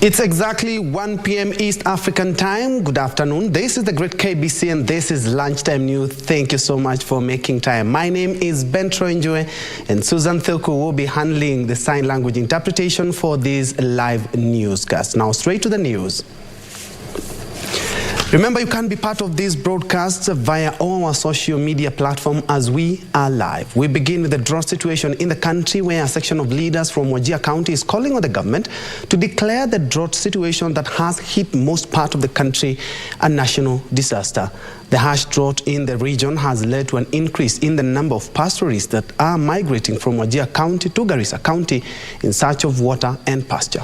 It's exactly 1 p.m. East African time. Good afternoon. This is the great KBC and this is Lunchtime News. Thank you so much for making time. My name is Njue and Susan Thilku will be handling the sign language interpretation for this live newscast. Now straight to the news. Remember, you can be part of this broadcast via our social media platform as we are live. We begin with the drought situation in the country, where a section of leaders from Njue County is calling on the government to declare the drought situation that has hit most part of the country a national disaster. The harsh drought in the region has led to an increase in the number of pastoralists that are migrating from Njue County to Garissa County in search of water and pasture.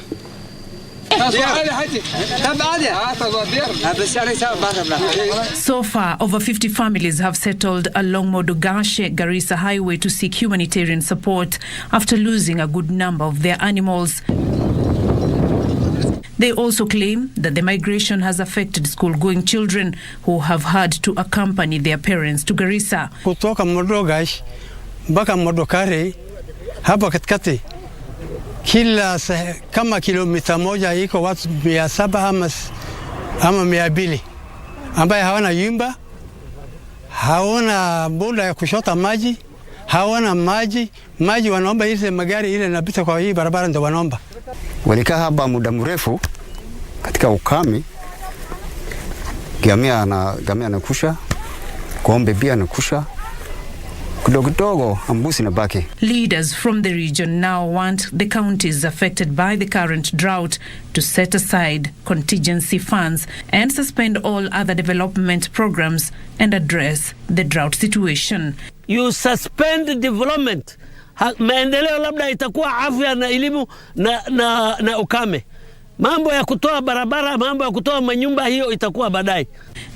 So far, over 50 families have settled along Modogashe-Garissa highway to seek humanitarian support after losing a good number of their animals. They also claim that the migration has affected school-going children who have had to accompany their parents to Garissa. Kutoka Modogash mpaka Modokare hapa katikati kila kama kilomita moja iko watu 700 ama 200 ambaye hawana nyumba, hawana boda ya kushota maji, hawana maji wanaomba ile magari ile inapita kwa hii barabara ndio wanaomba. Walikaa hapa muda mrefu katika ukame, gamia anakusha, kombe pia anakusha. Leaders from the region now want the counties affected by the current drought to set aside contingency funds and suspend all other development programs and address the drought situation. You suspend development. Maendeleo labda itakuwa afya na elimu na ukame. Mambo ya kutoa barabara, mambo ya kutoa manyumba, hiyo itakuwa baadaye.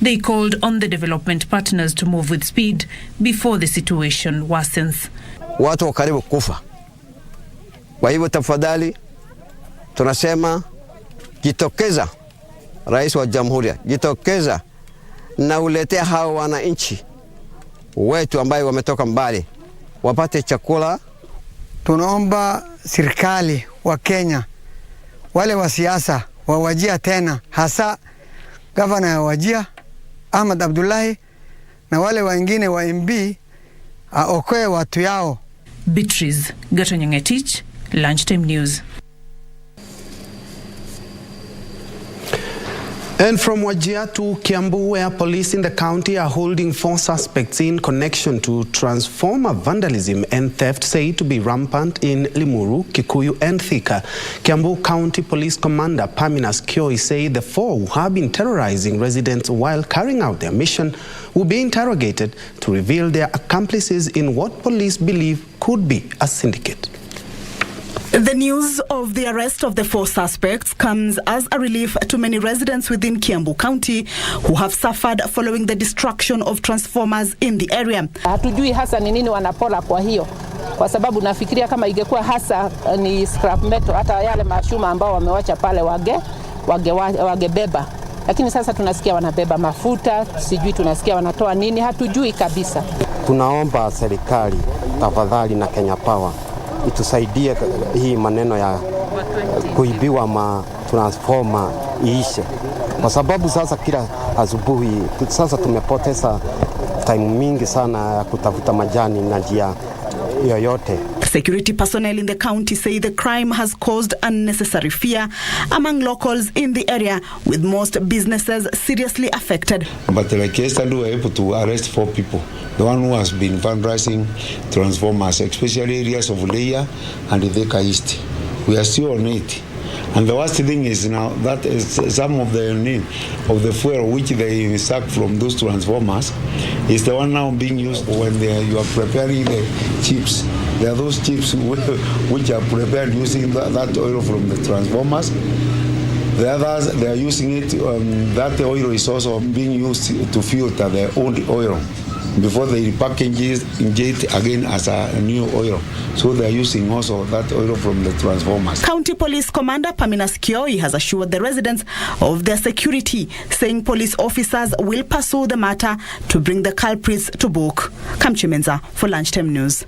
They called on the development partners to move with speed before the situation worsens. Watu karibu kufa. Kwa hivyo tafadhali tunasema jitokeza, Rais wa Jamhuri, jitokeza na uletea hao wananchi wetu ambao wametoka mbali wapate chakula. Tunaomba serikali wa Kenya, wale wa siasa wawajia tena, hasa gavana wa Wajia Ahmed Abdullahi na wale wengine wa MB aokoe watu yao. Beatrice Gatonyangetich, Lunchtime News. And from Wajir to Kiambu, where police in the county are holding 4 suspects in connection to transformer vandalism and theft said to be rampant in Limuru, Kikuyu and Thika. Kiambu County Police Commander Paminas Kioi said the 4 who have been terrorizing residents while carrying out their mission will be interrogated to reveal their accomplices in what police believe could be a syndicate. The news of the arrest of the 4 suspects comes as a relief to many residents within Kiambu County who have suffered following the destruction of transformers in the area. Hatujui hasa ni nini wanapola kwa hiyo, kwa sababu nafikiria kama ingekuwa hasa ni scrap metal, hata yale mashuma ambao wamewacha pale wagebeba. Lakini sasa tunasikia wanabeba mafuta, sijui tunasikia wanatoa nini, hatujui kabisa. Tunaomba serikali tafadhali na Kenya Power itusaidie hii maneno ya kuibiwa ma transformer iishe, kwa sababu sasa kila asubuhi sasa tumepoteza time mingi sana ya kutafuta majani na njia yoyote. Security personnel in the county say the crime has caused unnecessary fear among locals in the area, with most businesses seriously affected. But like yesterday, we were able to arrest 4 people. The one who has been vandalizing transformers, especially areas of Leia and Thika East. We are still on it. And the worst thing is now that is some of the fuel which they suck from those transformers is the one now being used when you are preparing the chips. There are those chips which are prepared using that oil from the transformers. The others, they are using it, that oil is also being used to filter the old oil before they repackage it again as a new oil. So they are using also that oil from the transformers. County Police Commander Paminas Kioi has assured the residents of their security, saying police officers will pursue the matter to bring the culprits to book. Kamchimenza for Lunchtime News.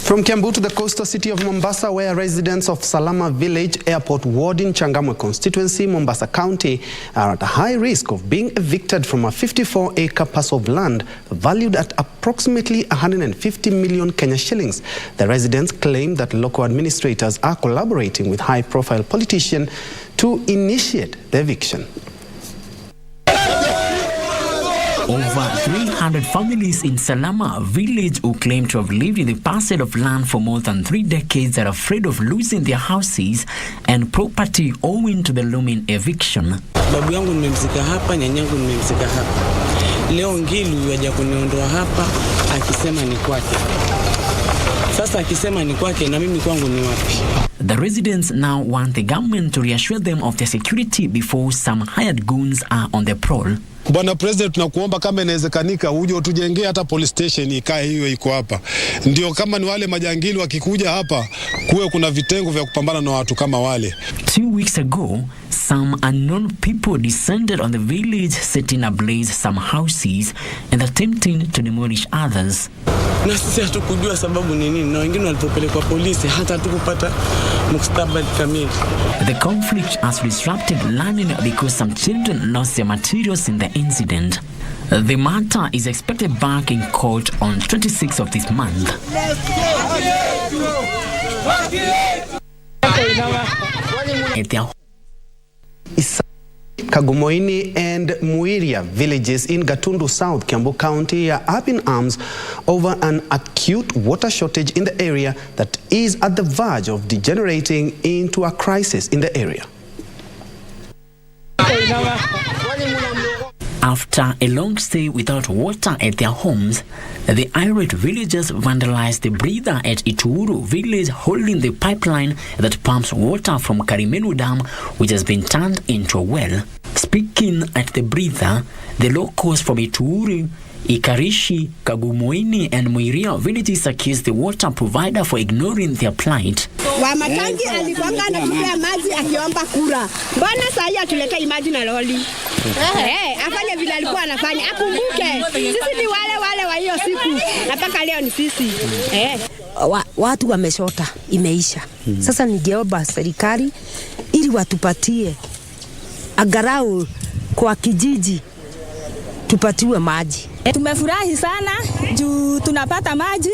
From Kiambu to the coastal city of Mombasa, where residents of Salama Village Airport Ward in Changamwe constituency, Mombasa County, are at a high risk of being evicted from a 54-acre parcel of land valued at approximately 150 million Kenya shillings. The residents claim that local administrators are collaborating with high-profile politicians to initiate the eviction. Over 300 families in Salama Village who claim to have lived in the parcel of land for more than 3 decades are afraid of losing their houses and property owing to the looming eviction. Babu yangu nimemzika hapa, nyanyangu nimemzika hapa. Leo Ngilu yaja kuniondoa hapa akisema ni kwake. Sasa akisema ni kwake na mimi kwangu ni wapi? The residents now want the government to reassure them of their security before some hired goons are on the prowl. Bwana President, tunakuomba kama inawezekanika uje utujengee hata police station ikae hiyo iko hapa. Ndio kama ni wale majangili wakikuja hapa kuwe kuna vitengo vya kupambana na watu kama wale. 2 weeks ago, some unknown people descended on the village, setting ablaze some houses and attempting to demolish others. Na sisi hatukujua sababu ni nini, na wengine walipopelekwa polisi hata hatukupata mustabali kamili. The conflict has disrupted learning because some children lost their materials in the incident. The matter is expected back in court on 26th of this month. At their Kagumoini and Muiria villages in Gatundu South, Kiambu County are up in arms over an acute water shortage in the area that is at the verge of degenerating into a crisis in the area. After a long stay without water at their homes, the irate villagers vandalized the breather at Ituru village, holding the pipeline that pumps water from Karimenu Dam, which has been turned into a well. Speaking at the breather, the locals from Ituru, Ikarishi, Kagumoini and Muiria villages accused the water provider for ignoring their plight. Wamatangi alikuanga anatupea maji akiomba kura. Mbona sasa atulete maji na loli? Afanye vile alikuwa anafanya. Akumbuke sisi ni wale wa hiyo siku. Na mpaka leo ni sisi. Watu wameshota, imeisha. Sasa ningeomba serikali ili watupatie agarau kwa kijiji tupatiwe maji. Tumefurahi sana juu tunapata maji,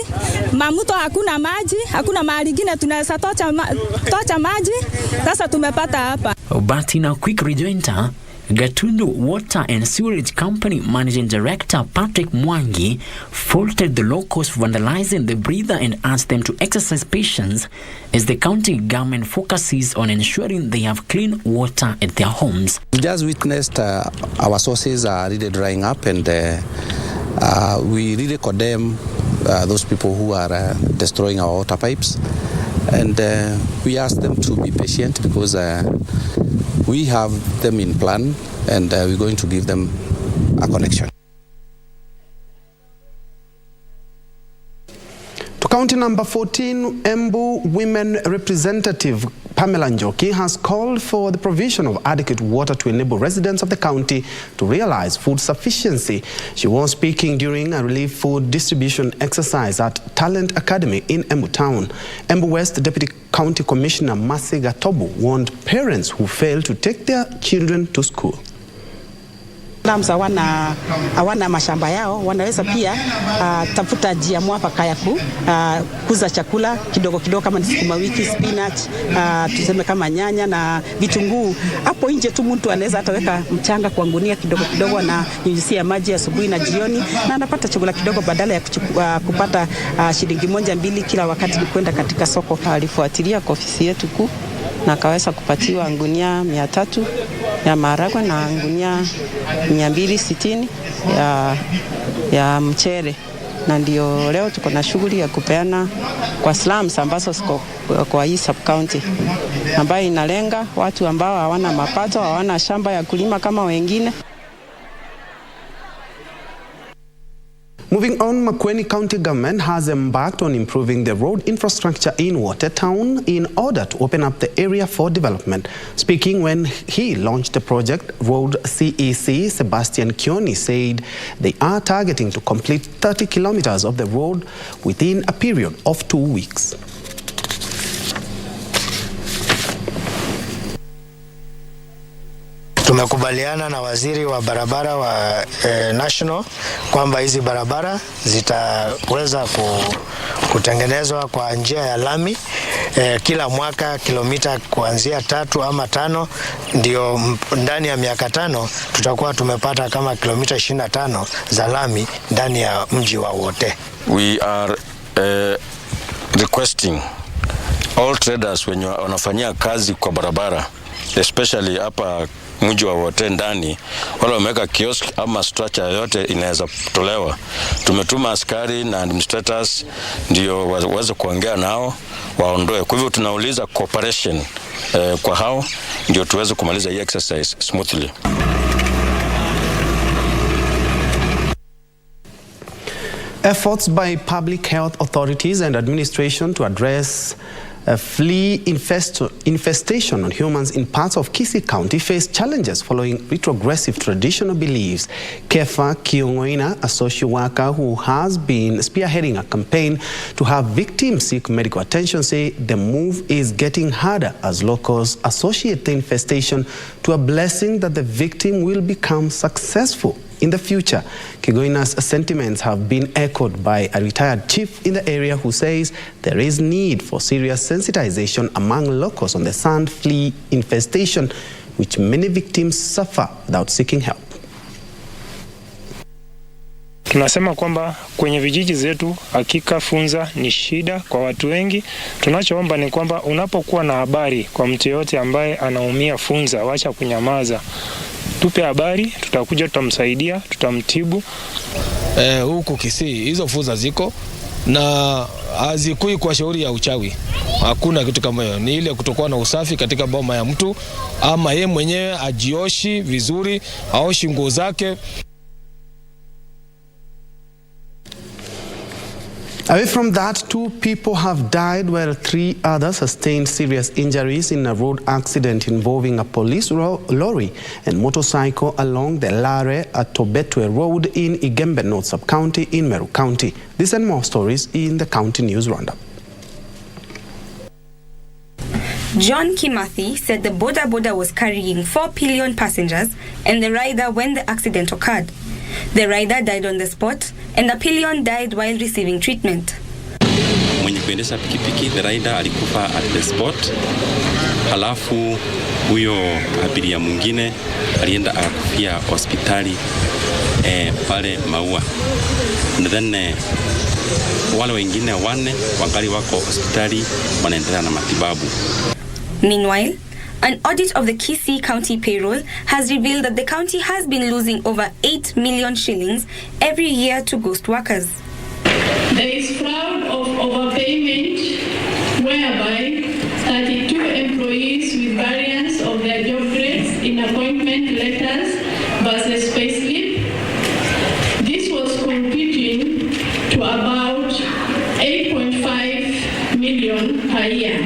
mamuto hakuna mahali ingine tunaweza tocha maji, sasa tumepata hapa. But in a quick rejoinder, Gatundu Water and Sewerage Company Managing Director Patrick Mwangi faulted the locals for vandalizing the breather and asked them to exercise patience as the county government focuses on ensuring they have clean water at their homes. We just witnessed our sources are really drying up, and we really condemn those people who are destroying our water pipes. And we ask them to be patient because we have them in plan, and we're going to give them a connection. To county number 14, Embu women representative Pamela Njue has called for the provision of adequate water to enable residents of the county to realize food sufficiency. She was speaking during a relief food distribution exercise at Talent Academy in Embu Town. Embu West Deputy County Commissioner Masi Gatobu warned parents who fail to take their children to school. Hawana mashamba yao, wanaweza pia tafuta njia mwafaka ya kukuza chakula kidogo kidogo, kama ni sukuma wiki, spinach, tuseme kama nyanya na vitunguu. Hapo nje tu mtu anaweza ataweka mchanga kwa gunia kidogo kidogo na nyunyizia maji asubuhi na jioni, na anapata chakula kidogo badala ya kupata shilingi 1-2 kila wakati ni kwenda katika soko. Alifuatilia kwa ofisi yetu kuu na akaweza kupatiwa gunia 300 ya maharagwe na gunia 260 ya mchere, na ndio leo tuko na shughuli ya kupeana kwa slums ambazo ziko kwa hii sub county, ambayo inalenga watu ambao hawana mapato, hawana shamba ya kulima kama wengine. Moving on, Makueni County government has embarked on improving the road infrastructure in Watertown in order to open up the area for development. Speaking when he launched the project, Road CEC Sebastian Kioni said they are targeting to complete 30 kilometers of the road within a period of 2 weeks. Tumekubaliana na waziri wa barabara wa national kwamba hizi barabara zitaweza kutengenezwa kwa njia ya lami kila mwaka kilomita kuanzia 3 ama 5, ndio ndani ya miaka 5 tutakuwa tumepata kama kilomita 25 za lami ndani ya mji wa Wote. We are requesting all traders wenye wanafanyia kazi kwa barabara, especially hapa mji wa Wote ndani, wale wameweka kiosk ama structure yote inaweza kutolewa. Tumetuma askari na administrators ndio waweze kuongea nao waondoe. Kwa hivyo tunauliza cooperation kwa hao ndio tuweze kumaliza hii exercise smoothly. Efforts by public health authorities and administration to address flea infestation on humans in parts of Kisii County face challenges following retrogressive traditional beliefs. Kefa Kiongoina, a social worker who has been spearheading a campaign to have victims seek medical attention, say the move is getting harder as locals associate the infestation to a blessing that the victim will become successful in the future. Kigoina's sentiments have been echoed by a retired chief in the area who says there is need for serious sensitization among locals on the sand flea infestation, which many victims suffer without seeking help. Tunasema kwamba kwenye vijiji zetu hakika funza ni shida kwa watu wengi. Tunachoomba ni kwamba unapokuwa na habari kwa mtu yote ambaye anaumia funza, wacha kunyamaza. Tupe habari, tutakuja tutamsaidia, tutamtibu. Huku Kisii hizo funza ziko na hazikui kwa shauri ya uchawi. Hakuna kitu kama hiyo. Ni ile kutokuwa na usafi katika boma ya mtu, ama yeye mwenyewe ajioshi vizuri, aoshi nguo zake. Away from that, 2 people have died while 3 others sustained serious injuries in a road accident involving a police lorry and motorcycle along the Lare-Atobetwe Road in Igembe North Sub-County in Meru County. This and more stories in the County News Roundup. John Kimathi said the boda was carrying 4 pillion passengers and the rider when the accident occurred. The rider died on the spot and the pillion died while receiving treatment. Mwenye kuendesha pikipiki, the rider alikufa at the spot. Halafu huyo abiria mwingine alienda akafia hospitali pale Maua. And then wale wengine 4 wangali wako hospitali wanaendelea na matibabu. Meanwhile, an audit of the Kisii County payroll has revealed that the county has been losing over 8 million shillings every year to ghost workers. There is fraud of overpayment whereby 32 employees with variance of their job grades in appointment letters versus payslip. This was computing to about 8.5 million per year.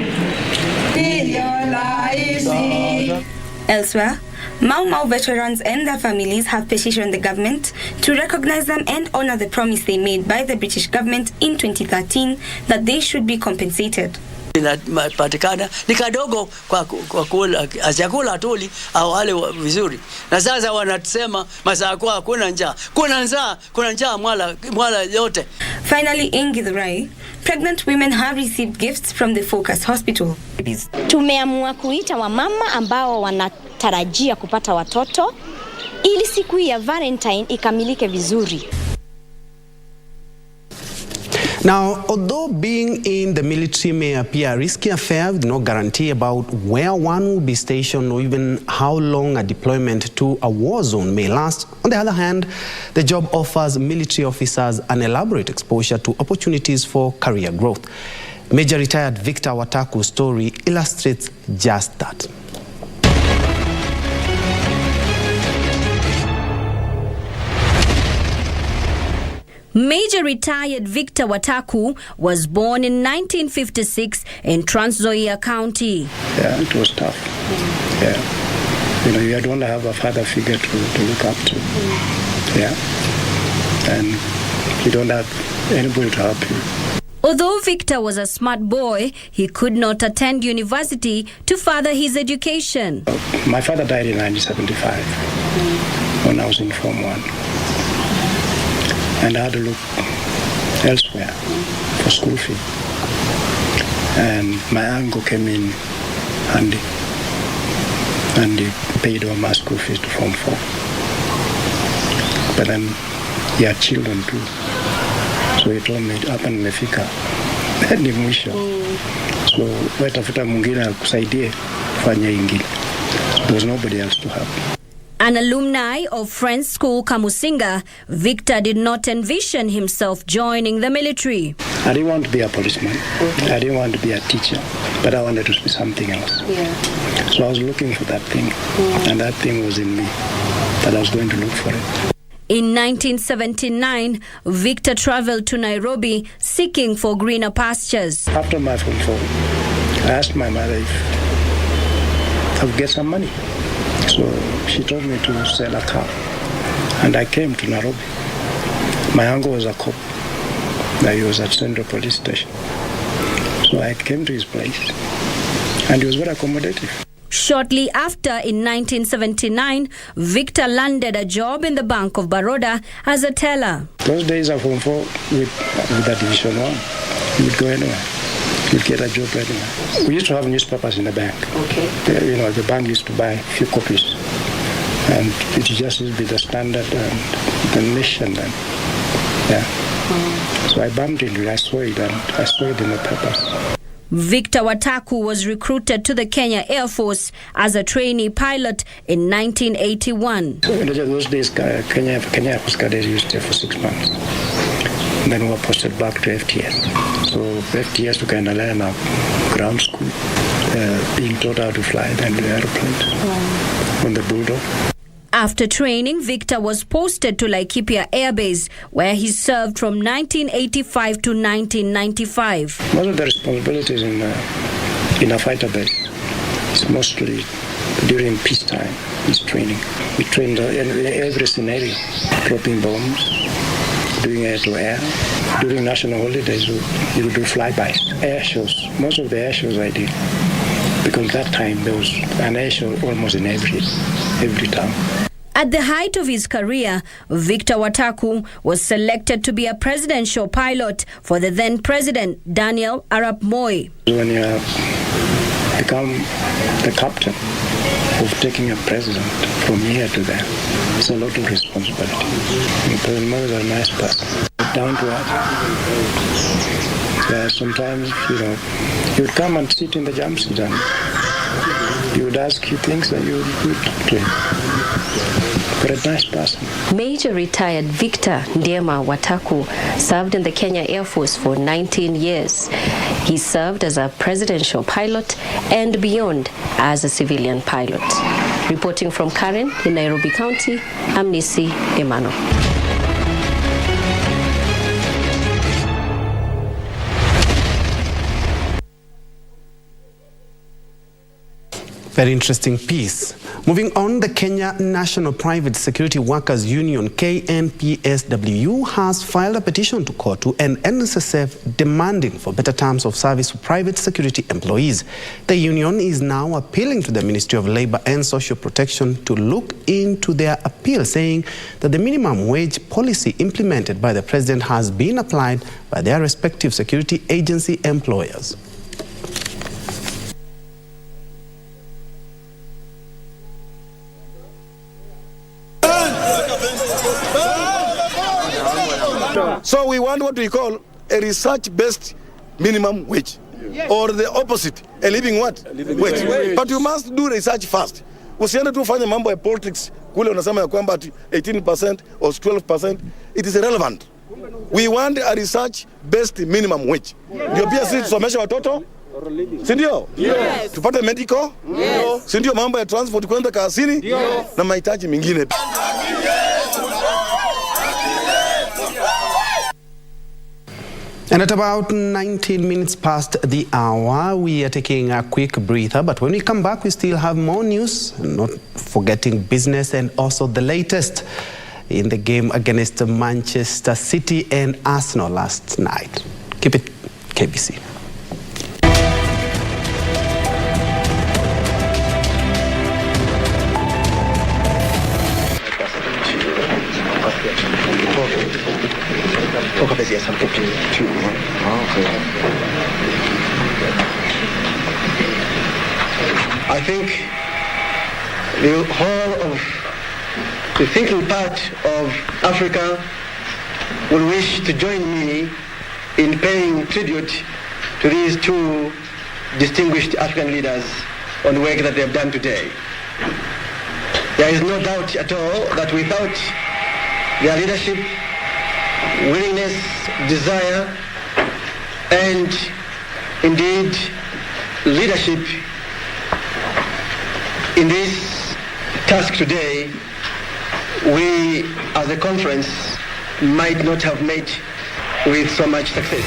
Elsewhere, Mau veterans and their families have petitioned the government to recognize them and honor the promise they made by the British government in 2013 that they should be compensated. Inapatikana ni kadogo kwa kula chakula tuli au wale vizuri, na sasa wanasema masaa kwa kuna njaa mwala yote. Finally, in Githurai, pregnant women have received gifts from the Focus Hospital. Tumeamua kuita wamama ambao wanatarajia kupata watoto ili siku ya Valentine ikamilike vizuri. Now, although being in the military may appear a risky affair with no guarantee about where one will be stationed or even how long a deployment to a war zone may last, on the other hand, the job offers military officers an elaborate exposure to opportunities for career growth. Major retired Victor Wataku's story illustrates just that. Major retired Victor Wataku was born in 1956 in Trans Nzoia County. Yeah, it was tough. Yeah. You know, you don't have a father figure to look up to. Yeah. And you don't have anybody to help you. Although Victor was a smart boy, he could not attend university to further his education. My father died in 1975 when I was in Form 1. And I had to look elsewhere for school fee. And my uncle came in handy. And he paid all my school fees to Form 4. But then he had children too. So he told me, hapa nimefika ni mwisho. So watafuta mwingine akusaidie kufanya ingine. There was nobody else to help. An alumni of Friends School Kamusinga, Victor did not envision himself joining the military. I didn't want to be a policeman. I didn't want to be a teacher. But I wanted to be something else. So I was looking for that thing. And that thing was in me. That I was going to look for it. In 1979, Victor traveled to Nairobi seeking for greener pastures. After my Form 4, I asked my mother if I would get some money. So she told me to sell a car. And I came to Nairobi. My uncle was a cop. He was at Central Police Station. So I came to his place. And he was very accommodative. Shortly after, in 1979, Victor landed a job in the Bank of Baroda as a teller. Those days of Form 4 with that Division 1, you would go anywhere. You'd get a job anywhere. We used to have newspapers in the bank. Okay. You know, the bank used to buy a few copies. And it just used to be the Standard and the Nation. And, yeah. So I bumped into it, I saw it, and I saw it in the papers. Victor Wataku was recruited to the Kenya Air Force as a trainee pilot in 1981. In those days, Kenya Coast Guard used to stay for 6 months. And then we were posted back to FTS. So FTS we kind of learn our ground school, being taught how to fly then the aeroplane on the Bulldog. After training, Victor was posted to Laikipia Air Base, where he served from 1985 to 1995. Most of the responsibilities in a fighter base is mostly during peacetime, is training. We trained in every scenario, dropping bombs, doing air-to-air. During national holidays, you would do flybys, air shows. Most of the air shows I did, because that time there was an air show almost in every town. At the height of his career, Victor Wataku was selected to be a presidential pilot for the then president, Daniel Arap Moi. When you become the captain of taking a president from here to there, it's a lot of responsibility. And President Moi is a nice person, down to earth. Sometimes, you know, he would come and sit in the jump seat and he would ask you things that you would talk to him. But a nice person. Major retired Victor Ndiema Wataku served in the Kenya Air Force for 19 years. He served as a presidential pilot and beyond as a civilian pilot. Reporting from Karen in Nairobi County, I'm Nisi Emmanuel. Very interesting piece. Moving on, the Kenya National Private Security Workers Union, KNPSWU, has filed a petition to court to end NSSF demanding for better terms of service for private security employees. The union is now appealing to the Ministry of Labour and Social Protection to look into their appeal, saying that the minimum wage policy implemented by the president has been applied by their respective security agency employers. So we want what we call a research-based minimum wage, or the opposite, a living what? Wage. But you must do research first. Usiende tu ufanye mambo ya politics kule unasema ya kwamba 18% or 12%, it is irrelevant. We want a research-based minimum wage. Ndio pia sisi tusomeshe watoto, si ndio? Yes. Tupate medical, yes. Si ndio mambo ya transport kwenda kazini, yes. Na mahitaji mengine. And at about 19 minutes past the hour, we are taking a quick breather. But when we come back, we still have more news, not forgetting business and also the latest in the game against Manchester City and Arsenal last night. Keep it KBC. I think the whole of the thinking part of Africa will wish to join me in paying tribute to these two distinguished African leaders on the work that they have done today. There is no doubt at all that without their leadership, willingness, desire, and indeed leadership in this task today, we as a conference might not have met with so much success.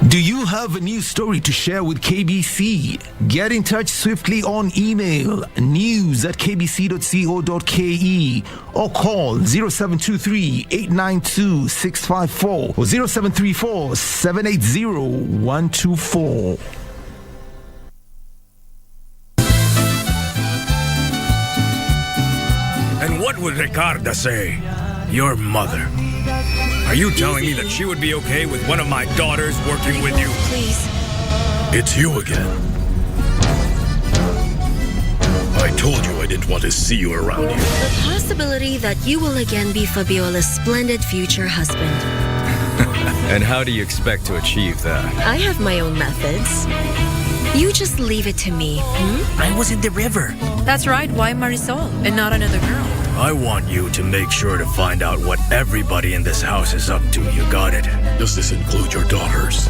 Do you have a new story to share with KBC? Get in touch swiftly on email news@kbc.co.ke or call 0723-892-654 or 0734-780-124. And what would Ricarda say? Your mother. Are you telling me that she would be okay with one of my daughters working with you? Please. It's you again. I told you I didn't want to see you around here. The possibility that you will again be Fabiola's splendid future husband. And how do you expect to achieve that? I have my own methods. You just leave it to me. I was in the river. That's right. Why Marisol and not another girl? I want you to make sure to find out what everybody in this house is up to. You got it? Does this include your daughters?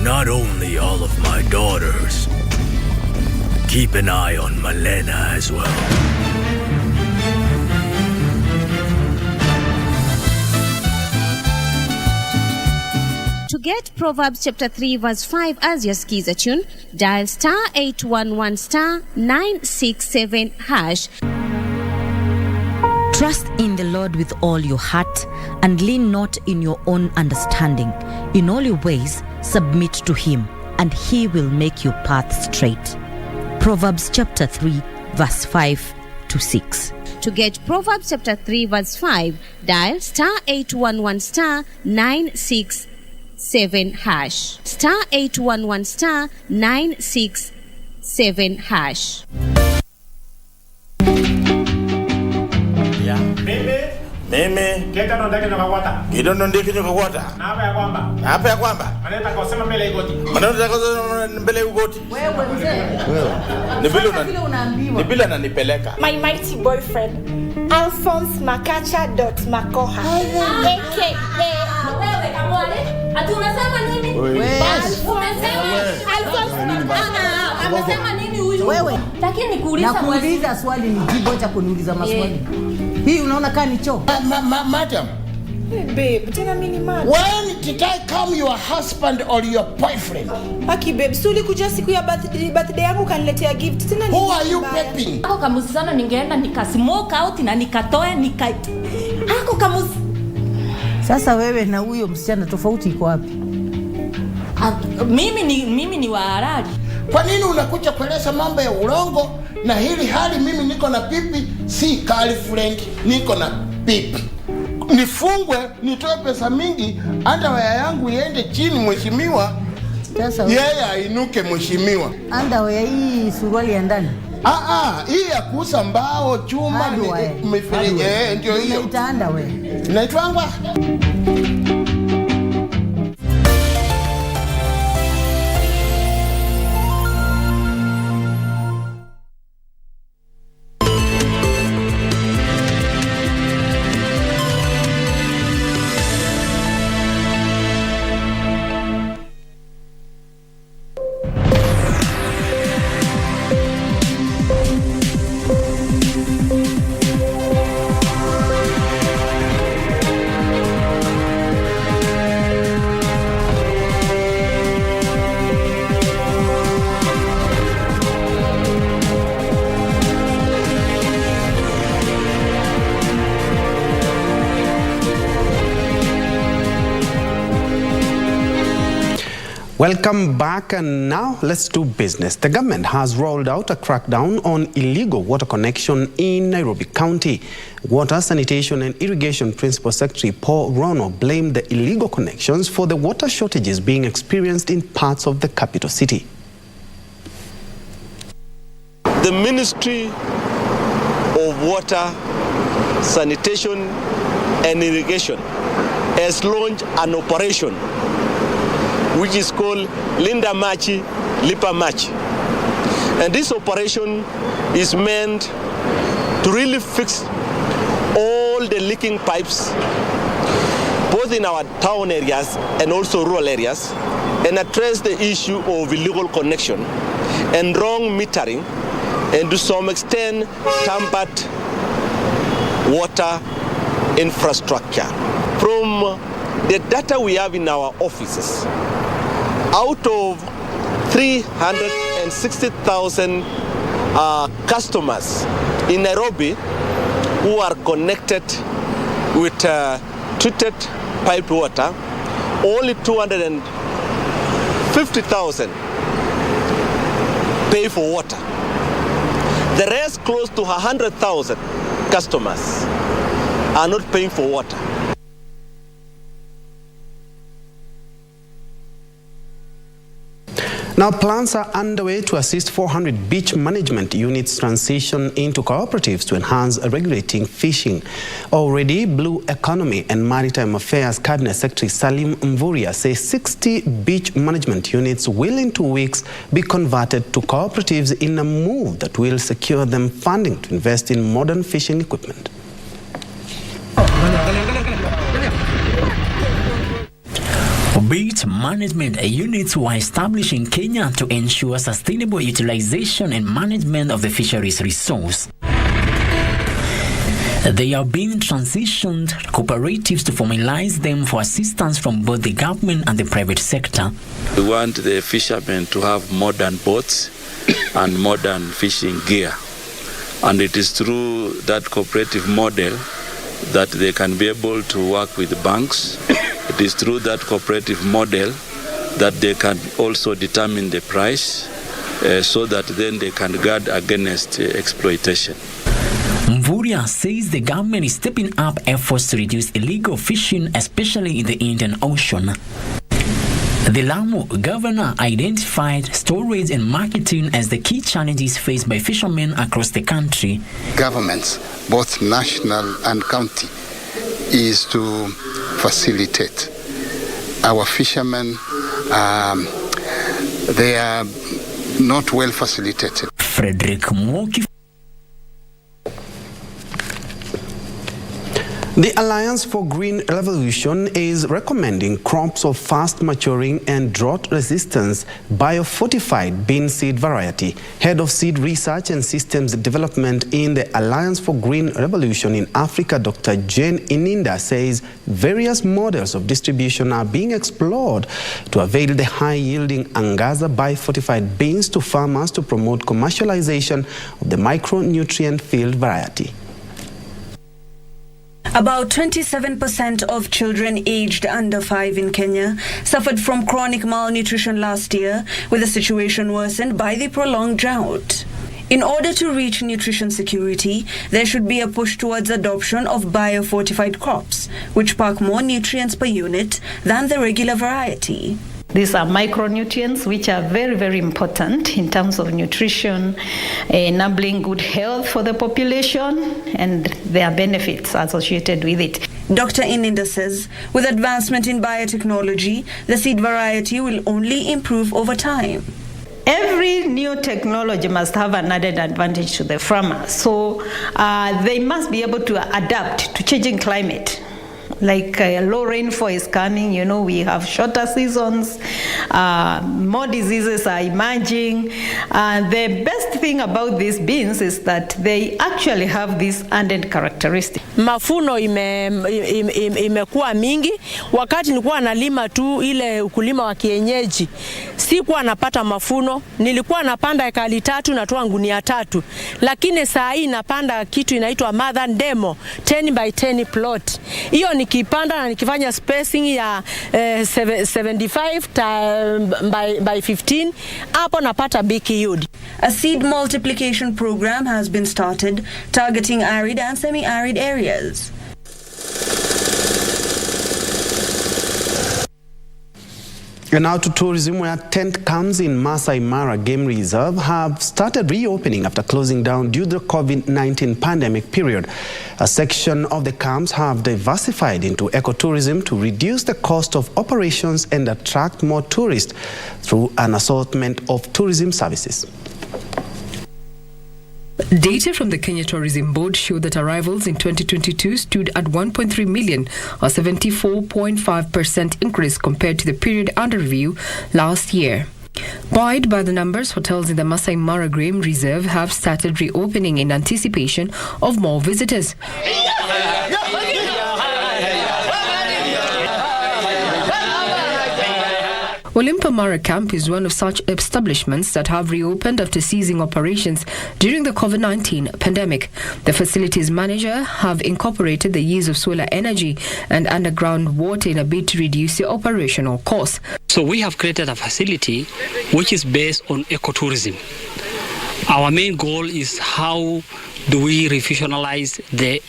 Not only all of my daughters. Keep an eye on Malena as well. To get Proverbs chapter 3 verse 5 as your skiza tune, dial *811 *967 #. Trust in the Lord with all your heart and lean not in your own understanding. In all your ways, submit to Him, and He will make your path straight. Proverbs chapter 3, verse 5 to 6. To get Proverbs chapter 3, verse 5, dial *811 *967 #. *811 *967 #. Mimi Keta ndake nyokakwata. Kidono ndike nyokakwata. Hapa ya kwamba. Maneta kusema mbele igoti. Maneta kusema mbele igoti. Wewe mzee. Ni bila ananipeleka. My mighty boyfriend Alphonse Makacha.Makoha. Wewe kamwale. Ati unasema nini? Anasema nini huyu? Wewe. Lakini nikuuliza swali ni jibu cha kuniuliza maswali. Hii unaona kama ni choo? Madam. Babe, tena mimi ni mad. When did I come your husband or your boyfriend? Aki babe, suli kuja siku ya birthday yangu kaniletea gift. Tena who are you pepping? Hako kamusana ningeenda nikasmoke out na nikatoa hako kamus. Sasa wewe na huyo msichana tofauti iko wapi? Mimi ni wa halali. Kwa nini unakuja kueleza mambo ya urongo na hili hali mimi niko na pipi, si girlfriend, niko na pipi. Nifungwe, nitoe pesa mingi, underwear yangu iende chini mheshimiwa. Sasa yeye ainuke mheshimiwa. Underwear hii suruali ya ndani. Hii ya kuuza mbao, chuma, mifereji, ndio hiyo. Inaitwa underwear. Inaitwangwa? Welcome back, and now let's do business. The government has rolled out a crackdown on illegal water connection in Nairobi County. Water, Sanitation and Irrigation Principal Secretary Paul Rono blamed the illegal connections for the water shortages being experienced in parts of the capital city. The Ministry of Water, Sanitation and Irrigation has launched an operation which is called Linda Machi, Lipa Machi. And this operation is meant to really fix all the leaking pipes, both in our town areas and also rural areas, and address the issue of illegal connection and wrong metering, and to some extent tampered water infrastructure. From the data we have in our offices, out of 360,000 customers in Nairobi who are connected with treated piped water, only 250,000 pay for water. The rest, close to 100,000 customers, are not paying for water. Now, plans are underway to assist 400 beach management units transition into cooperatives to enhance regulating fishing. Already, Blue Economy and Maritime Affairs Cabinet Secretary Salim Mvurya says 60 beach management units will in 2 weeks be converted to cooperatives in a move that will secure them funding to invest in modern fishing equipment. Beach management units were established in Kenya to ensure sustainable utilization and management of the fisheries resource. They are being transitioned to cooperatives to formalize them for assistance from both the government and the private sector. We want the fishermen to have modern boats and modern fishing gear. And it is through that cooperative model that they can be able to work with banks. It is through that cooperative model that they can also determine the price so that then they can guard against exploitation. Mvurya says the government is stepping up efforts to reduce illegal fishing, especially in the Indian Ocean. The Lamu governor identified storage and marketing as the key challenges faced by fishermen across the country. Governments, both national and county, is to facilitate. Our fishermen, they are not well facilitated. Frederick Mwoki. The Alliance for Green Revolution is recommending crops of fast-maturing and drought-resistant biofortified bean seed variety. Head of Seed Research and Systems Development in the Alliance for Green Revolution in Africa, Dr. Jane Ininda, says various models of distribution are being explored to avail the high-yielding Angaza biofortified beans to farmers to promote commercialization of the micronutrient field variety. About 27% of children aged under 5 in Kenya suffered from chronic malnutrition last year, with the situation worsened by the prolonged drought. In order to reach nutrition security, there should be a push towards adoption of biofortified crops, which pack more nutrients per unit than the regular variety. These are micronutrients which are very, very important in terms of nutrition, enabling good health for the population, and there are benefits associated with it. Dr. Ininda says, with advancement in biotechnology, the seed variety will only improve over time. Every new technology must have an added advantage to the farmer. So they must be able to adapt to changing climate. Like low rainfall is coming, we have shorter seasons, more diseases are emerging. The best thing about these beans is that they actually have this added characteristic. Mafuno imekuwa mingi. Wakati nilikuwa nalima tu ile ukulima wa kienyeji, sikuwa napata mafuno. Nilikuwa napanda ekari 3 natoa gunia 3. Lakini saa hii napanda kitu inaitwa mother demo 10 by 10 plot. Hiyo ni nikipanda na nikifanya spacing ya 75 by 15, hapo napata big yield. A seed multiplication program has been started targeting arid and semi-arid areas. And now to tourism, where tent camps in Masai Mara Game Reserve have started reopening after closing down due to the COVID-19 pandemic period. A section of the camps have diversified into ecotourism to reduce the cost of operations and attract more tourists through an assortment of tourism services. Data from the Kenya Tourism Board showed that arrivals in 2022 stood at 1.3 million, a 74.5% increase compared to the period under review last year. Buoyed by the numbers, hotels in the Masai Mara Game Reserve have started reopening in anticipation of more visitors. Olimpa Mara Camp is one of such establishments that have reopened after ceasing operations during the COVID-19 pandemic. The facilities manager have incorporated the use of solar energy and underground water in a bid to reduce the operational costs. So we have created a facility which is based on ecotourism. Our main goal is how do we refusionalize the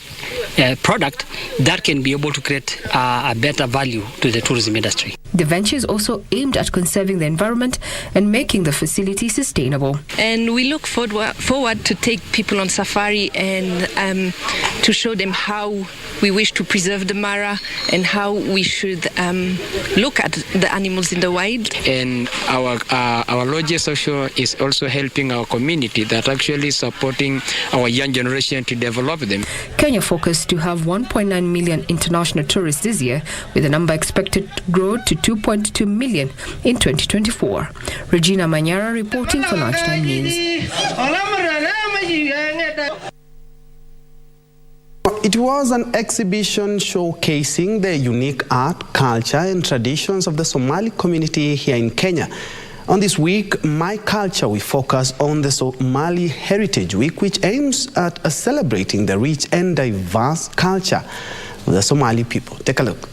product that can be able to create a better value to the tourism industry. The venture is also aimed at conserving the environment and making the facility sustainable. And we look forward to take people on safari and to show them how we wish to preserve the Mara and how we should look at the animals in the wild. And our Lodge Social is also helping our community that actually supporting our young generation to develop them. Kenya focused to have 1.9 million international tourists this year, with the number expected to grow to 2.2 million in 2024. Regina Manyara reporting for Lunchtime News. It was an exhibition showcasing the unique art, culture and traditions of the Somali community here in Kenya. On this week, My Culture, we focus on the Somali Heritage Week, which aims at celebrating the rich and diverse culture of the Somali people. Take a look.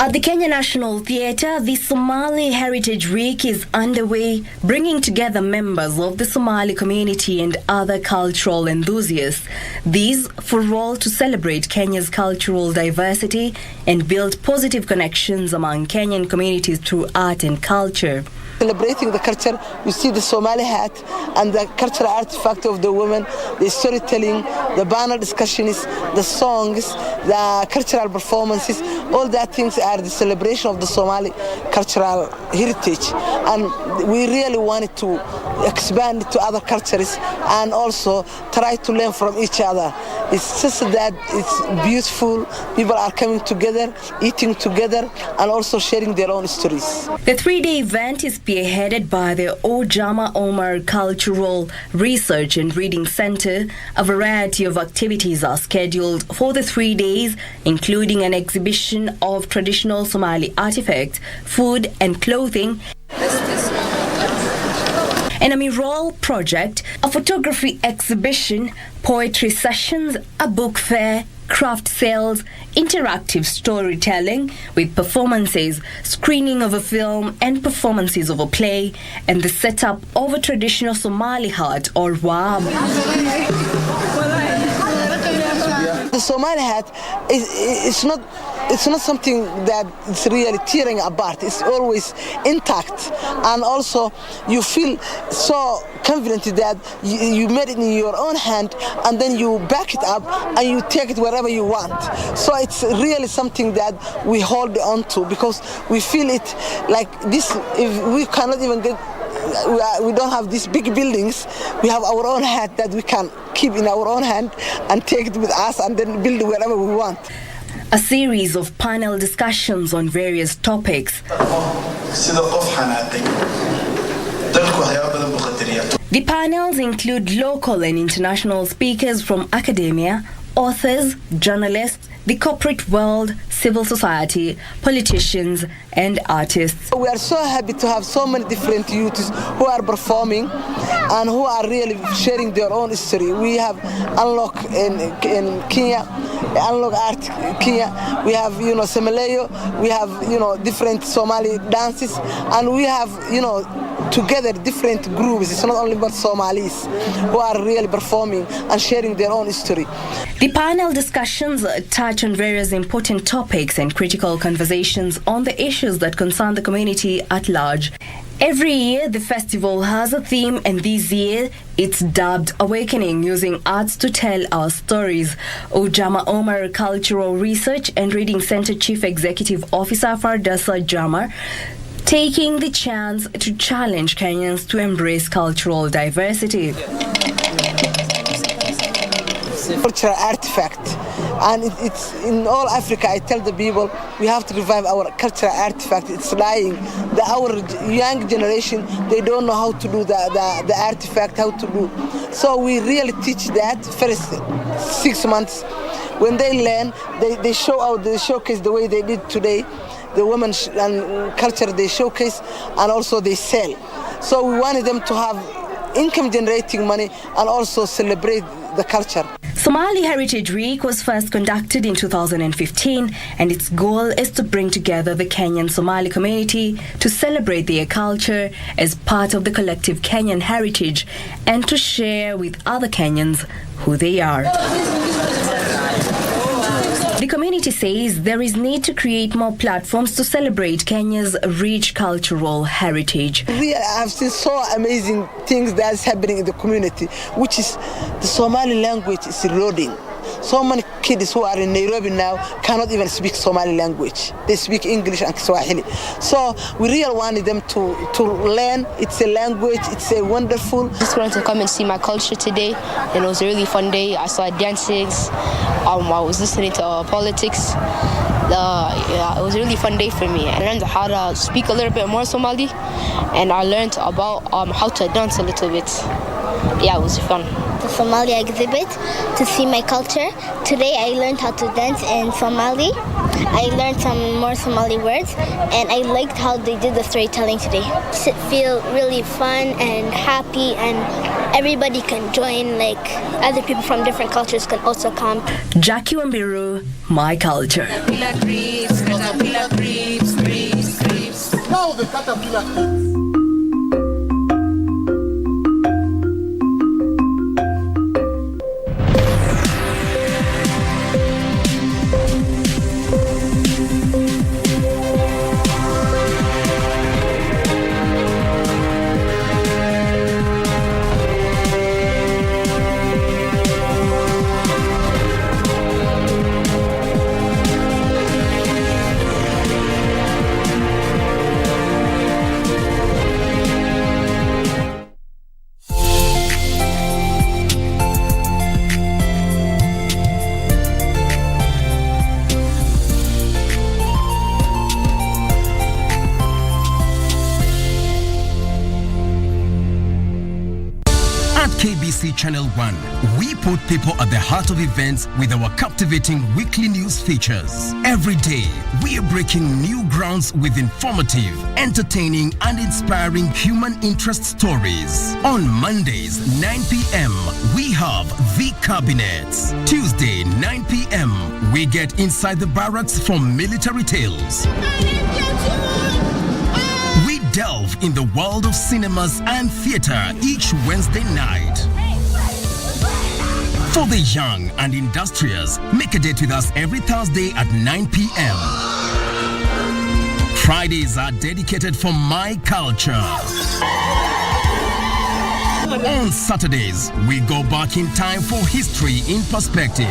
At the Kenya National Theatre, the Somali Heritage Week is underway, bringing together members of the Somali community and other cultural enthusiasts. These for all to celebrate Kenya's cultural diversity and build positive connections among Kenyan communities through art and culture. Celebrating the culture, you see the Somali hat and the cultural artifact of the women, the storytelling, the panel discussions, the songs, the cultural performances, all that things are the celebration of the Somali cultural heritage. And we really wanted to expand it to other cultures and also try to learn from each other. It's just that it's beautiful. People are coming together, eating together, and also sharing their own stories. The three-day event is spearheaded by the Ojama Omar Cultural Research and Reading Center. A variety of activities are scheduled for the 3 days, including an exhibition of traditional Somali artifacts, food and clothing, and a mural project, a photography exhibition, poetry sessions, a book fair, craft sales, interactive storytelling with performances, screening of a film and performances of a play, and the setup of a traditional Somali hut or wab. The Somali hat it's not something that is really tearing apart. It's always intact, and also you feel so confident that you made it in your own hand, and then you back it up and you take it wherever you want. So it's really something that we hold on to because we feel it like this. If we cannot even get, we don't have these big buildings, we have our own hat that we can keep in our own hand and take it with us and then build wherever we want. A series of panel discussions on various topics. The panels include local and international speakers from academia, authors, journalists, the corporate world, civil society, politicians, and artists. We are so happy to have so many different youths who are performing and who are really sharing their own history. We have Unlock in Kenya, Unlock Art Kenya. We have, Semeleyo. We have, different Somali dances, and we have, together different groups. It's not only about Somalis who are really performing and sharing their own history. The panel discussions touch on various important topics and critical conversations on the issues that concern the community at large. Every year, the festival has a theme, and this year, it's dubbed Awakening, using arts to tell our stories. Ujama Omar, Cultural Research and Reading Center Chief Executive Officer Fardasa Jama, taking the chance to challenge Kenyans to embrace cultural diversity. Cultural artifact, and it's in all Africa. I tell the people we have to revive our cultural artifact. It's lying. Our young generation, they don't know how to do the artifact, how to do. So we really teach that first 6 months. When they learn, they showcase the way they did today. The women and culture they showcase, and also they sell. So we wanted them to have income generating money and also celebrate the culture. Somali Heritage Week was first conducted in 2015, and its goal is to bring together the Kenyan Somali community to celebrate their culture as part of the collective Kenyan heritage and to share with other Kenyans who they are. The community says there is need to create more platforms to celebrate Kenya's rich cultural heritage. Really, I've seen so amazing things that's happening in the community, which is the Somali language is eroding. So many kids who are in Nairobi now cannot even speak Somali language. They speak English and Swahili. So we really wanted them to learn. It's a language. It's a wonderful. I just wanted to come and see my culture today, and it was a really fun day. I saw dances. I was listening to politics. It was a really fun day for me. I learned how to speak a little bit more Somali, and I learned about how to dance a little bit. Yeah, it was fun. The Somali exhibit to see my culture. Today I learned how to dance in Somali. I learned some more Somali words, and I liked how they did the storytelling today. It feel really fun and happy, and everybody can join, like other people from different cultures can also come. Jackie Wambiru, My Culture. Caterpillar creeps. Now the caterpillar creeps. KBC Channel 1, we put people at the heart of events with our captivating weekly news features. Every day, we are breaking new grounds with informative, entertaining, and inspiring human interest stories. On Mondays, 9 p.m., we have The Cabinets. Tuesday, 9 p.m., we get inside the barracks for military tales. We delve in the world of cinemas and theater each Wednesday night. For the young and industrious, make a date with us every Thursday at 9 p.m. Fridays are dedicated for My Culture. On Saturdays, we go back in time for History in Perspective.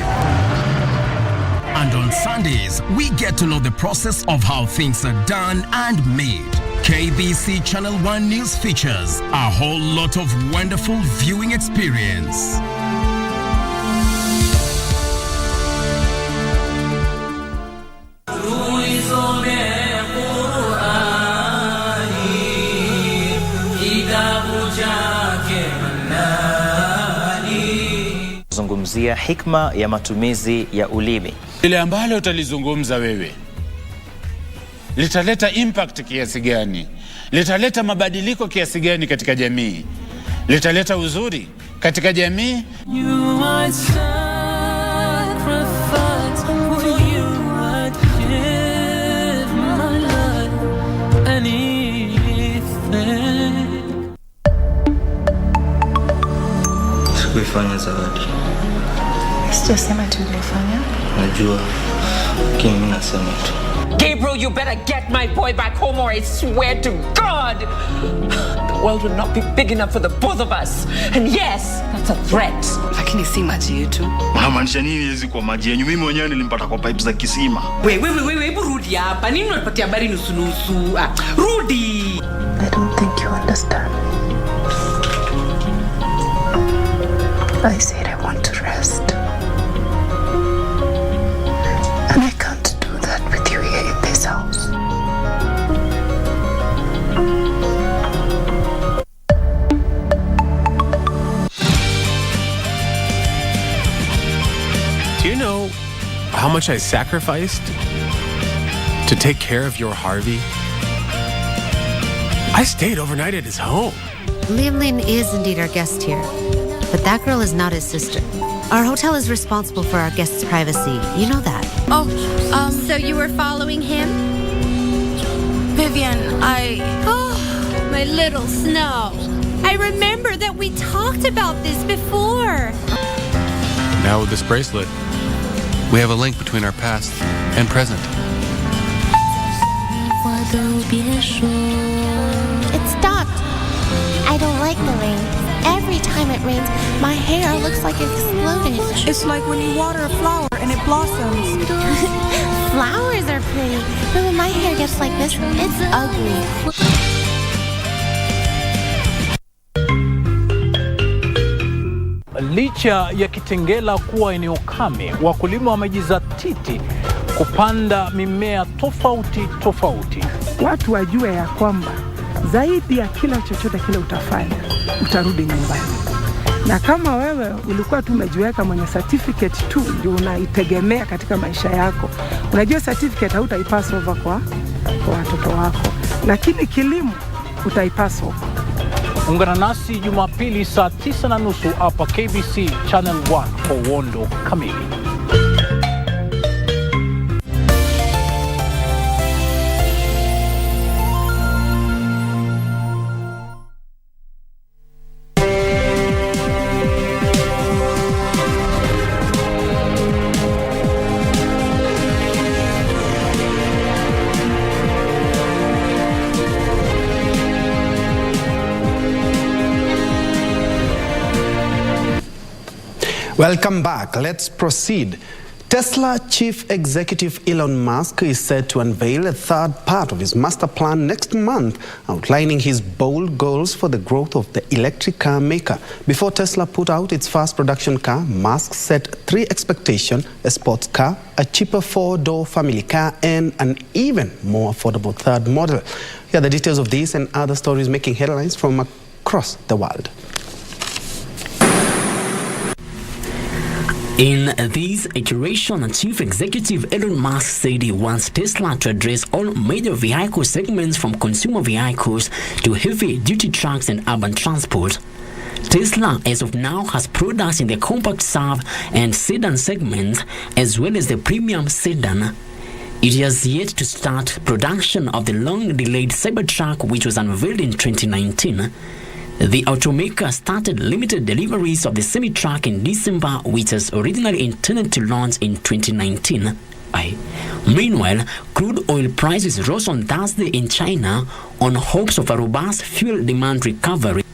And on Sundays, we get to know the process of how things are done and made. KBC Channel 1 News features a whole lot of wonderful viewing experience. Zungumzia hikma ya matumizi ya ulimi. Ile ambalo utalizungumza wewe litaleta impact kiasi gani, litaleta mabadiliko kiasi gani katika jamii. litaleta uzuri katika jamii. You are sacrifice for you, I'd give my life, anything. Sikuifanya Zawadi. Sijasema tu ulifanya. Najua. Lakini mimi nasema tu. Gabriel, you better get my boy back home or I swear to God, the world will not be big enough for the both of us. And yes, that's a threat. Lakini si maji yetu. Unamaanisha nini hizi kwa maji yenyu? Mimi mwenyewe nilimpata kwa pipes za kisima. Wewe, rudi hapa. Nini unanipatia habari nusu? Rudi. I don't think you understand. I said I want to rest. And I can't do that with you here in this house. Do you know how much I sacrificed to take care of your Harvey? I stayed overnight at his home. Liam Lin is indeed our guest here, but that girl is not his sister. Our hotel is responsible for our guests' privacy. You know that. So you were following him? Vivian, Oh, my little Snow. I remember that we talked about this before. Now with this bracelet, we have a link between our past and present. It stopped. I don't like the rain. Every time it rains, my hair looks like it's exploding. It's like when you water a flower and it blossoms. Flowers are pretty, but when my hair gets like this, it's ugly. Licha ya Kitengela kuwa eneo kame, wakulima wamejizatiti kupanda mimea tofauti. Watu wajue ya kwamba zaidi ya kila chochote kile utafanya, utarudi nyumbani. Na kama wewe ulikuwa tu umejiweka mwenye certificate tu ndio unaitegemea katika maisha yako, unajua certificate hautaipass over kwa watoto wako, lakini kilimo utaipass over. Ungana nasi Jumapili saa 9:30 hapa KBC Channel 1 kwa uondo kamili. Welcome back. Let's proceed. Tesla Chief Executive Elon Musk is set to unveil a third part of his master plan next month, outlining his bold goals for the growth of the electric car maker. Before Tesla put out its first production car, Musk set 3 expectations: a sports car, a cheaper 4-door family car, and an even more affordable third model. Here are the details of these and other stories making headlines from across the world. In this iteration, Chief Executive Elon Musk said he wants Tesla to address all major vehicle segments from consumer vehicles to heavy-duty trucks and urban transport. Tesla, as of now, has products in the compact SUV and sedan segments, as well as the premium sedan. It has yet to start production of the long-delayed Cybertruck, which was unveiled in 2019. The automaker started limited deliveries of the semi-truck in December, which was originally intended to launch in 2019. Meanwhile, crude oil prices rose on Thursday in China on hopes of a robust fuel demand recovery.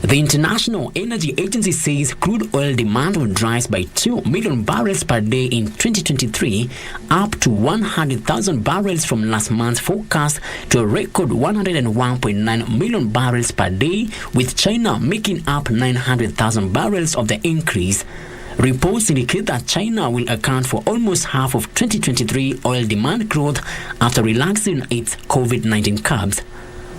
The International Energy Agency says crude oil demand will rise by 2 million barrels per day in 2023, up to 100,000 barrels from last month's forecast to a record 101.9 million barrels per day, with China making up 900,000 barrels of the increase. Reports indicate that China will account for almost half of 2023 oil demand growth after relaxing its COVID-19 curbs.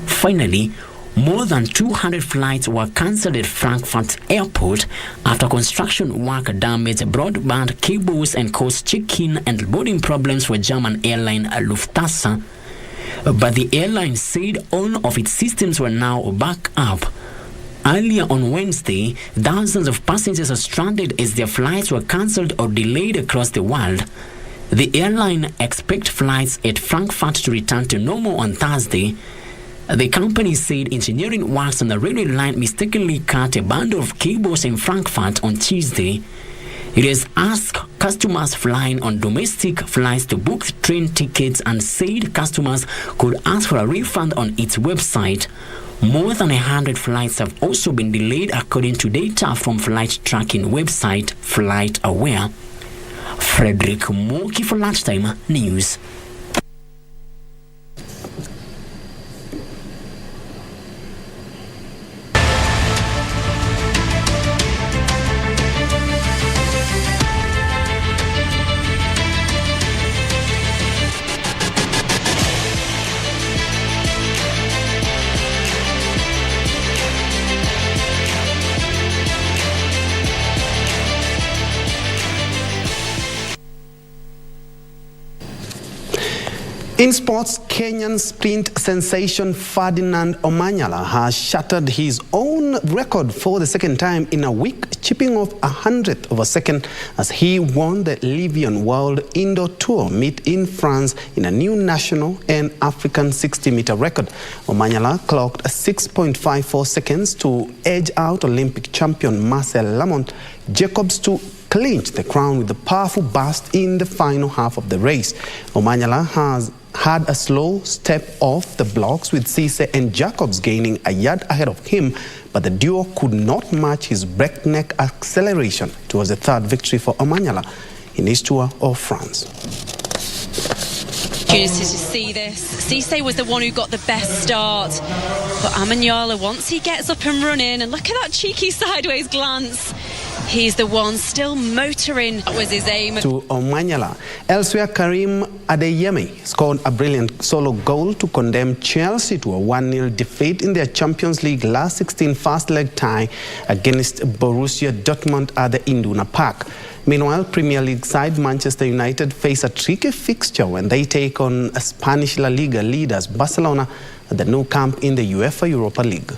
Finally, more than 200 flights were cancelled at Frankfurt Airport after construction work damaged broadband cables and caused check-in and boarding problems for German airline Lufthansa. But the airline said all of its systems were now back up. Earlier on Wednesday, thousands of passengers are stranded as their flights were cancelled or delayed across the world. The airline expects flights at Frankfurt to return to normal on Thursday. The company said engineering works on the railway line mistakenly cut a bundle of cables in Frankfurt on Tuesday. It has asked customers flying on domestic flights to book train tickets and said customers could ask for a refund on its website. More than 100 flights have also been delayed according to data from flight tracking website FlightAware. Frederick Moki for Lunchtime News. In sports, Kenyan sprint sensation Ferdinand Omanyala has shattered his own record for the second time in a week, chipping off 100th of a second as he won the Livian World Indoor Tour meet in France in a new national and African 60-meter record. Omanyala clocked 6.54 seconds to edge out Olympic champion Marcel Lamont Jacobs to clinch the crown with a powerful burst in the final half of the race. Omanyala has had a slow step off the blocks with Cisse and Jacobs gaining a yard ahead of him, but the duo could not match his breakneck acceleration. It was the third victory for Omanyala in his tour of France. Curious to see this. Cisse was the one who got the best start, but Omanyala, once he gets up and running, and look at that cheeky sideways glance, he's the one still motoring. That was his aim. To Omanyala. Elsewhere, Karim Adeyemi scored a brilliant solo goal to condemn Chelsea to a 1-0 defeat in their Champions League last 16 first-leg tie against Borussia Dortmund at the Induna Park. Meanwhile, Premier League side Manchester United face a tricky fixture when they take on Spanish La Liga leaders Barcelona at the Nou Camp in the UEFA Europa League.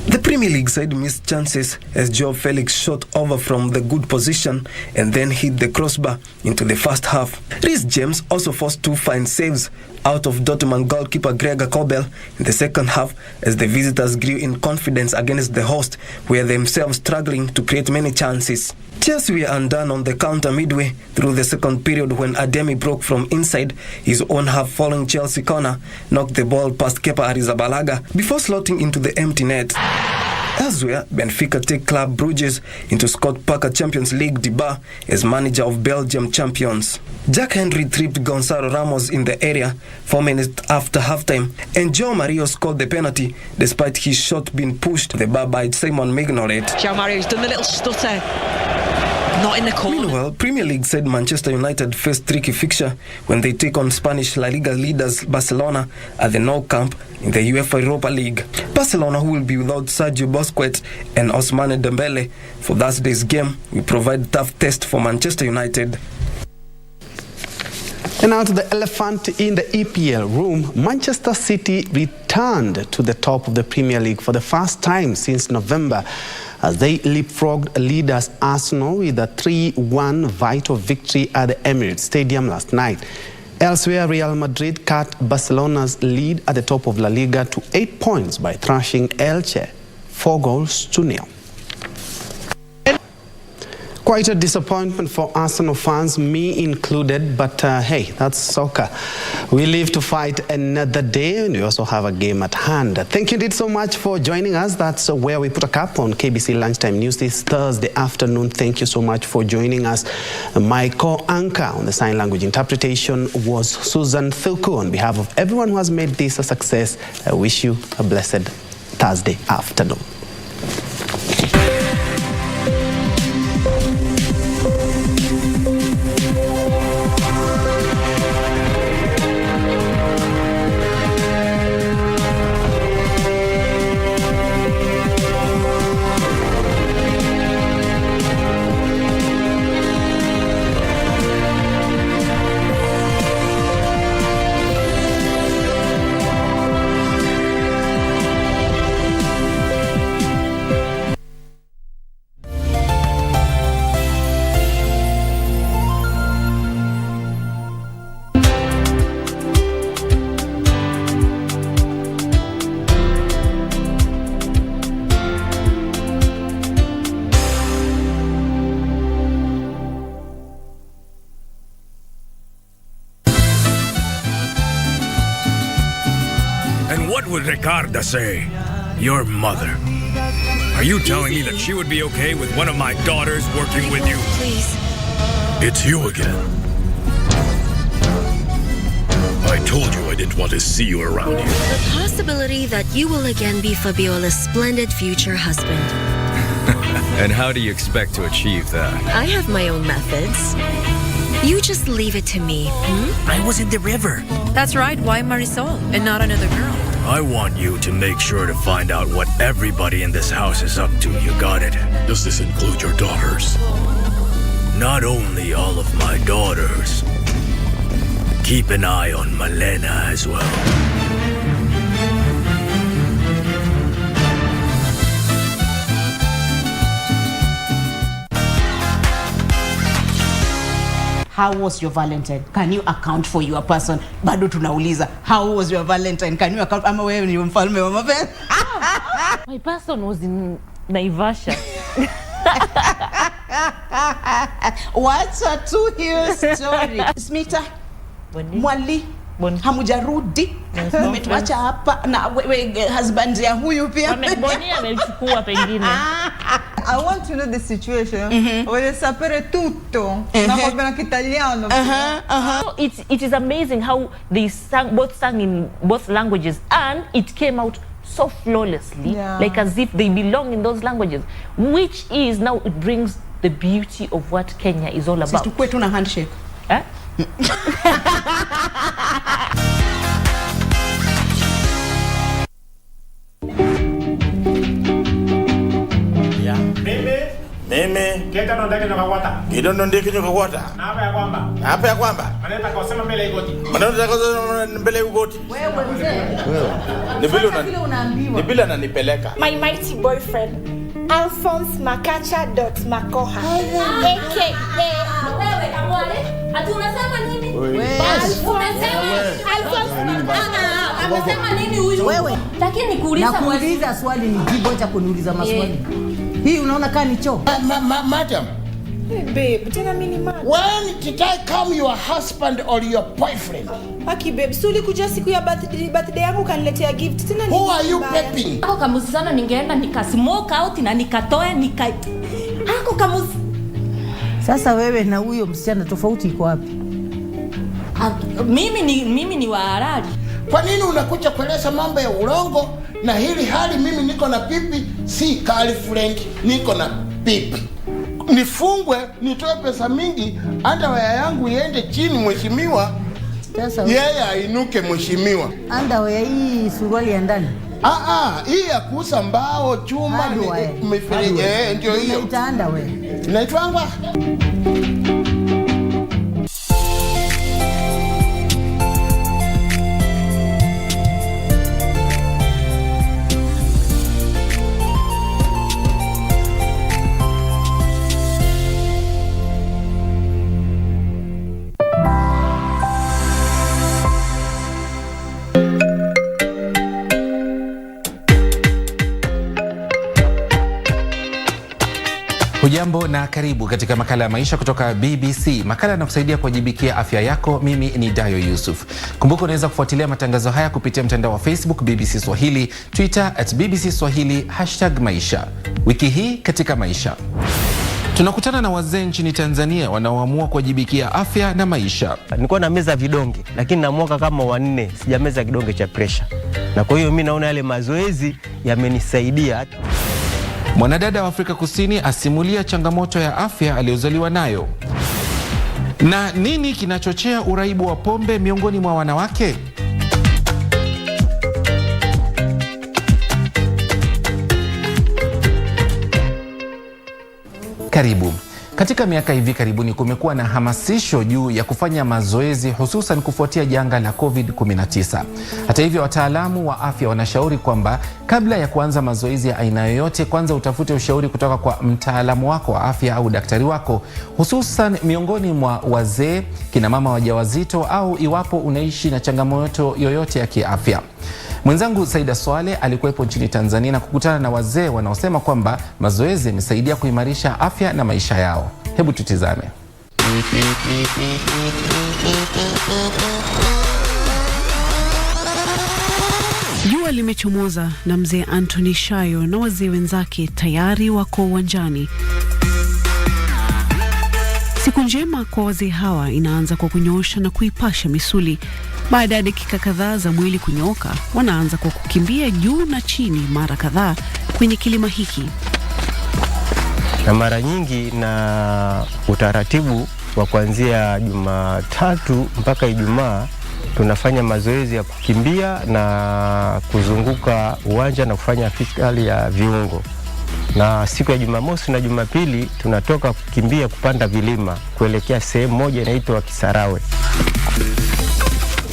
The Premier League side missed chances as Joao Felix shot over from the good position and then hit the crossbar into the first half. Reece James also forced 2 fine saves out of Dortmund goalkeeper Gregor Kobel in the second half as the visitors grew in confidence against the host, were themselves struggling to create many chances. Chelsea were undone on the counter midway through the second period when Ademi broke from inside his own half following Chelsea corner, knocked the ball past Kepa Arrizabalaga before slotting into the empty net. Elsewhere, Benfica take Club Brugge into Scott Parker Champions League debut as manager of Belgium champions. Jack Henry tripped Gonzalo Ramos in the area 4 minutes after halftime, and João Mario scored the penalty despite his shot being pushed to the bar by Simon Mignolet. João Mario's done the little stutter. Not in the corner. Meanwhile, Premier League side Manchester United face tricky fixture when they take on Spanish La Liga leaders Barcelona at the Nou Camp in the UEFA Europa League. Barcelona, who will be without Sergio Busquets and Ousmane Dembele for Thursday's game, will provide a tough test for Manchester United. And now to the elephant in the EPL room. Manchester City returned to the top of the Premier League for the first time since November as they leapfrogged leaders Arsenal with a 3-1 vital victory at the Emirates Stadium last night. Elsewhere, Real Madrid cut Barcelona's lead at the top of La Liga to 8 points by thrashing Elche 4-0. Quite a disappointment for Arsenal fans, me included, but hey, that's soccer. We live to fight another day, and we also have a game at hand. Thank you indeed so much for joining us. That's where we put a cap on KBC Lunchtime News this Thursday afternoon. Thank you so much for joining us. My co-anchor on the sign language interpretation was Susan Thilku. On behalf of everyone who has made this a success, I wish you a blessed Thursday afternoon. What would Ricarda say? Your mother. Are you telling me that she would be okay with one of my daughters working with you? Please. It's you again. I told you I didn't want to see you around here. The possibility that you will again be Fabiola's splendid future husband. And how do you expect to achieve that? I have my own methods. You just leave it to me, I was in the river. That's right. Why Marisol and not another girl? I want you to make sure to find out what everybody in this house is up to. You got it? Does this include your daughters? Not only all of my daughters. Keep an eye on Malena as well. How was your Valentine? Can you account for your person? Bado tunauliza. How was your Valentine? Can you account? Ama wewe ni mfalme wa mapenzi? My person was in Naivasha. What's a 2 year story? Smita, Mwali, hamujarudi. Umetuacha hapa na wewe husband ya huyu pia. Bonia amechukua pengine. I want to know the situation. Voglio sapere tutto. Ma proprio anche italiano. So it is amazing how they both sang in both languages, and it came out so flawlessly, like as if they belong in those languages, which is now it brings the beauty of what Kenya is all about. Tukue tuna handshake. Eh? Mimi Keta ndege nyokakwata. Kidondo ndege nyokakwata. Na hapa ya kwamba. Maneno takosema mbele igoti. Maneno takosema mbele igoti. Wewe mzee. Ni vile unaambiwa. Ni vile ananipeleka. My mighty boyfriend Alphonse.Makacha.Makoha. AKA wewe amwale. Ati unasema nini? Amesema nini huyu? Wewe. Lakini kuuliza kuuliza swali ni jibu acha kuniuliza maswali. Hii unaona kama ni choo? Madam. Hey babe, tena mimi ni mad. When did I come your husband or your boyfriend? Aki babe, suli kuja siku ya birthday yangu kaniletea gift. Tena nini? Who are you pepping? Ako kamusi sana ningeenda nikasmoke out na nikatoe Ako kamusi. Sasa wewe na huyo msichana tofauti iko wapi? Mimi ni Waarabu. Kwa nini unakuja kueleza mambo ya urongo na hili hali mimi niko na pipi, si girlfriend, niko na pipi. Nifungwe, nitoe pesa mingi, hata waya yangu iende chini mheshimiwa. Sasa yeye ainuke mheshimiwa. Underwear hii suruali ya ndani. Hii ya kuuza mbao, chuma, mifereji, ndio hiyo. Inaitwa underwear. Inaitwangwa? Hujambo na karibu katika makala ya maisha kutoka BBC. Makala yanakusaidia kuwajibikia afya yako. Mimi ni Dayo Yusuf. Kumbuka unaweza kufuatilia matangazo haya kupitia mtandao wa Facebook BBC Swahili, Twitter @BBC Swahili, #maisha. Wiki hii katika maisha tunakutana na wazee nchini Tanzania wanaoamua kuwajibikia afya na maisha. Nilikuwa na meza vidonge, lakini na mwaka kama wa 4 sijameza kidonge cha pressure. Na kwa hiyo mimi naona yale mazoezi yamenisaidia. Mwanadada wa Afrika Kusini asimulia changamoto ya afya aliyozaliwa nayo. Na nini kinachochea uraibu wa pombe miongoni mwa wanawake? Karibu. Katika miaka hivi karibuni kumekuwa na hamasisho juu ya kufanya mazoezi hususan kufuatia janga la COVID-19. Hata hivyo, wataalamu wa afya wanashauri kwamba kabla ya kuanza mazoezi ya aina yoyote, kwanza utafute ushauri kutoka kwa mtaalamu wako wa afya au daktari wako, hususan miongoni mwa wazee, kina mama wajawazito au iwapo unaishi na changamoto yoyote ya kiafya. Mwenzangu Saida Swale alikuwepo nchini Tanzania na kukutana na wazee wanaosema kwamba mazoezi yamesaidia kuimarisha afya na maisha yao. Hebu tutizame. Jua limechomoza na mzee Anthony Shayo na wazee wenzake tayari wako uwanjani. Siku njema kwa wazee hawa inaanza kwa kunyoosha na kuipasha misuli. Baada ya dakika kadhaa za mwili kunyooka, wanaanza kwa kukimbia juu na chini mara kadhaa kwenye kilima hiki. Na mara nyingi na utaratibu wa kuanzia Jumatatu mpaka Ijumaa tunafanya mazoezi ya kukimbia na kuzunguka uwanja na kufanya fisikali ya viungo. Na siku ya Jumamosi na Jumapili tunatoka kukimbia kupanda vilima kuelekea sehemu moja inaitwa Kisarawe.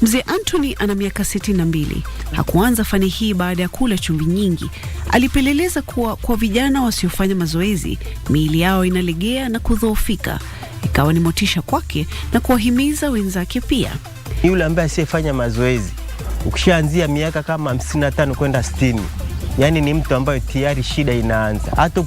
Mzee Anthony ana miaka 62. Hakuanza fani hii baada ya kula chumvi nyingi. Alipeleleza kuwa kwa vijana wasiofanya mazoezi, miili yao inalegea na kudhoofika. Ikawa ni motisha kwake na kuwahimiza wenzake pia. Yule ambaye asiyefanya mazoezi, ukishaanzia miaka kama 55 kwenda 60, yani ni mtu ambaye tayari shida inaanza. Hata